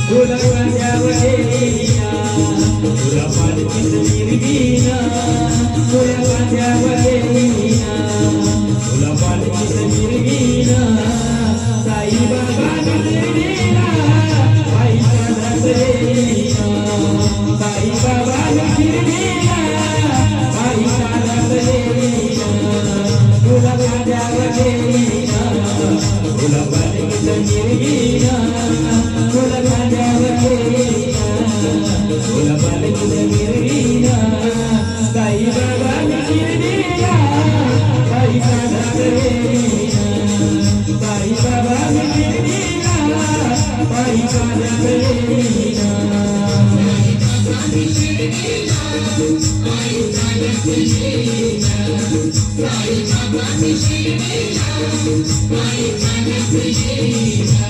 तुला माझ्यावर येईना तुला पालखीत मिरवीना तुला माझ्यावर येईना तुला पालखीत मिरवीना साई बाबा मिरवीना आई पादात येईना साई बाबा मिरवीना आई पादात येईना तुला माझ्यावर येईना तुला पालखीत मिरवीना तुला माझ्यावर येईना तुला पालखीत मिरवीना साई बाबा मिरवीना आई पादात येईना साई बाबा मिरवीना आई पादात येईना साई बाबा मिरवीना आई पादात येईना